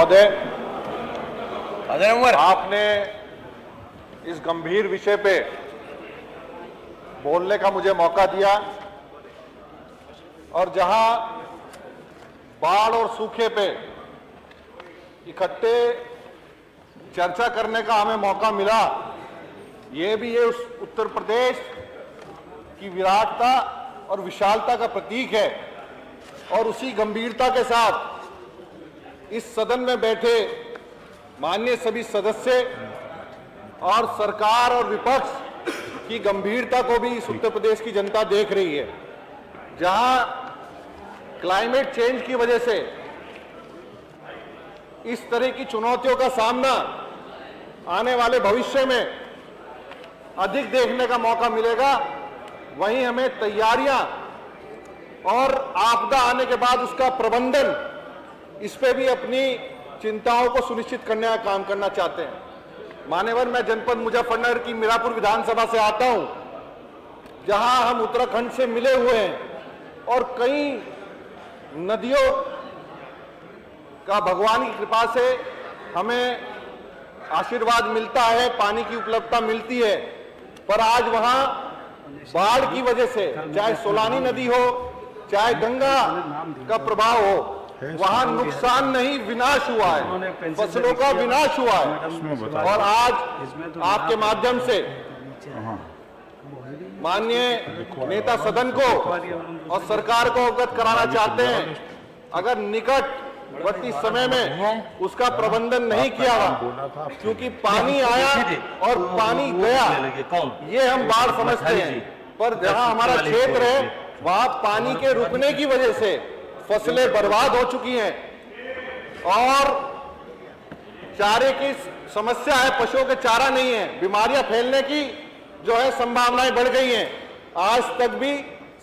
महोदय, आपने इस गंभीर विषय पे बोलने का मुझे मौका दिया और जहां बाढ़ और सूखे पे इकट्ठे चर्चा करने का हमें मौका मिला, ये भी ये उस उत्तर प्रदेश की विराटता और विशालता का प्रतीक है। और उसी गंभीरता के साथ इस सदन में बैठे माननीय सभी सदस्य और सरकार और विपक्ष की गंभीरता को भी इस उत्तर प्रदेश की जनता देख रही है, जहां क्लाइमेट चेंज की वजह से इस तरह की चुनौतियों का सामना आने वाले भविष्य में अधिक देखने का मौका मिलेगा। वहीं हमें तैयारियां और आपदा आने के बाद उसका प्रबंधन, इस पे भी अपनी चिंताओं को सुनिश्चित करने का काम करना चाहते हैं। मान्यवर, मैं जनपद मुजफ्फरनगर की मीरापुर विधानसभा से आता हूं, जहां हम उत्तराखंड से मिले हुए हैं और कई नदियों का भगवान की कृपा से हमें आशीर्वाद मिलता है, पानी की उपलब्धता मिलती है। पर आज वहां बाढ़ की वजह से, चाहे सोलानी नदी हो चाहे गंगा का प्रभाव हो, वहां नुकसान नहीं विनाश हुआ है, फसलों का विनाश हुआ है। और आज आपके माध्यम से माननीय नेता सदन को और सरकार को अवगत कराना चाहते हैं, अगर निकटवर्ती समय में उसका प्रबंधन नहीं किया गया, क्योंकि पानी आया और पानी गया, ये हम बाढ़ समझते हैं, पर जहां हमारा क्षेत्र है वहां पानी के रुकने की वजह से फसलें बर्बाद हो चुकी हैं और चारे की समस्या है, पशुओं के चारा नहीं है, बीमारियां फैलने की जो है संभावनाएं बढ़ गई हैं। आज तक भी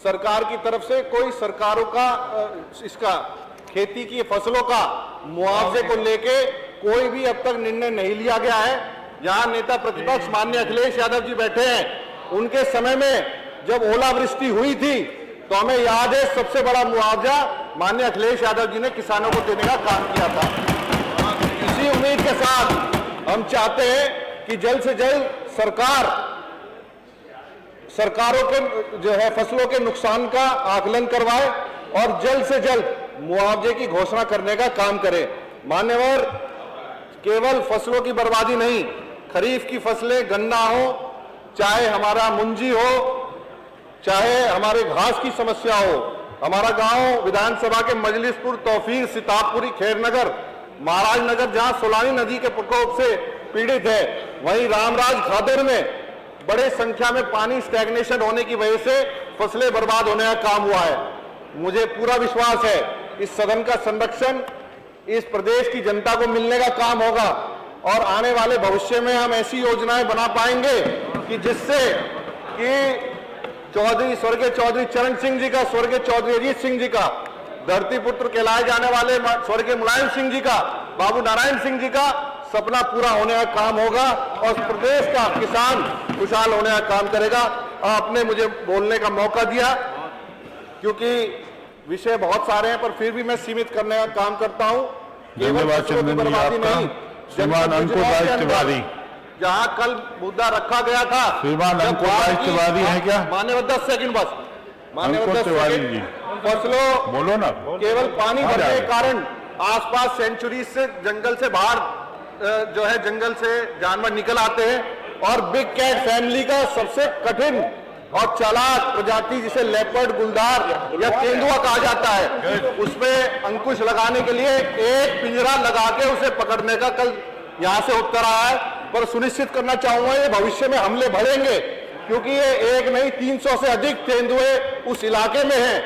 सरकार की तरफ से कोई सरकारों का इसका खेती की फसलों का मुआवजे को लेके कोई भी अब तक निर्णय नहीं लिया गया है। जहां नेता प्रतिपक्ष माननीय अखिलेश यादव जी बैठे हैं, उनके समय में जब ओलावृष्टि हुई थी तो हमें याद है सबसे बड़ा मुआवजा माननीय अखिलेश यादव जी ने किसानों को देने का काम किया था। इसी उम्मीद के साथ हम चाहते हैं कि जल्द से जल्द सरकारों के जो है फसलों के नुकसान का आकलन करवाए और जल्द से जल्द मुआवजे की घोषणा करने का काम करे। मान्यवर, केवल फसलों की बर्बादी नहीं, खरीफ की फसलें, गन्ना हो, चाहे हमारा मुंजी हो, चाहे हमारे घास की समस्या हो, हमारा गांव विधानसभा के मजलिसपुर, तौफीर, सिताबपुरी, खैरनगर, महाराजनगर जहां सोलानी नदी के प्रकोप से पीड़ित है, वहीं रामराज खादर में बड़े संख्या में पानी स्टैग्नेशन होने की वजह से फसलें बर्बाद होने का काम हुआ है। मुझे पूरा विश्वास है इस सदन का संरक्षण इस प्रदेश की जनता को मिलने का काम होगा और आने वाले भविष्य में हम ऐसी योजनाएं बना पाएंगे कि जिससे कि स्वर्गीय चौधरी चरण सिंह जी का, स्वर्गीय चौधरी अजीत सिंह जी का, धरती पुत्र कहलाए जाने वाले स्वर्गीय मुलायम सिंह जी का, बाबू नारायण सिंह जी का सपना पूरा होने का काम होगा और प्रदेश का किसान खुशहाल होने का काम करेगा। आपने मुझे बोलने का मौका दिया, क्योंकि विषय बहुत सारे हैं, पर फिर भी मैं सीमित करने का काम करता हूं। धन्यवाद चंदन जी आपका। श्रीमान अंकुर राज तिवारी, जहां कल मुद्दा रखा गया था, श्रीमान अंकुर राज तिवारी है क्या? मान्यवर 10 सेकंड बस, मान्यवर 10 सेकंड। फसलों बोलो ना, केवल पानी भरने के कारण आसपास सेंचुरी से जंगल से बाहर जो है जंगल से जानवर निकल आते हैं और बिग कैट फैमिली का सबसे कठिन और चालाक प्रजाति जिसे लेपर्ड, गुलदार या तेंदुआ कहा जाता है, उसमें अंकुश लगाने के लिए एक पिंजरा लगा के उसे पकड़ने का कल यहां से उत्तर आया है। पर सुनिश्चित करना चाहूंगा ये भविष्य में हमले बढ़ेंगे, क्योंकि ये एक नहीं 300 से अधिक तेंदुए उस इलाके में हैं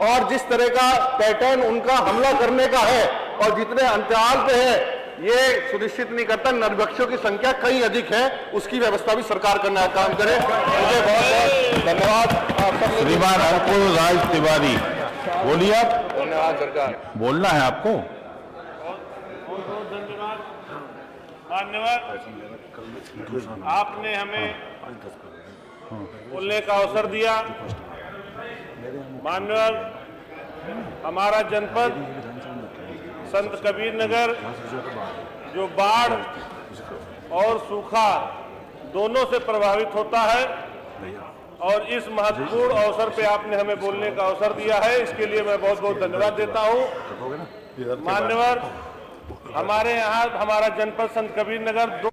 और जिस तरह का पैटर्न उनका हमला करने का है और जितने अंतराल पे है, ये सुनिश्चित नहीं करता नरभक्षियों की संख्या कहीं अधिक है, उसकी व्यवस्था भी सरकार करने का काम करे। मुझे बहुत बहुत धन्यवाद। श्रीमान अंकुर राज तिवारी, बोलिए आप। धन्यवाद सरकार, बोलना है आपको। मान्यवर, आपने हमें बोलने का अवसर दिया। मान्यवर, हमारा जनपद संत कबीर नगर जो बाढ़ और सूखा दोनों से प्रभावित होता है और इस महत्वपूर्ण अवसर पे आपने हमें बोलने का अवसर दिया है, इसके लिए मैं बहुत बहुत धन्यवाद देता हूं। मान्यवर, हमारे यहाँ हमारा जनपद संत कबीर नगर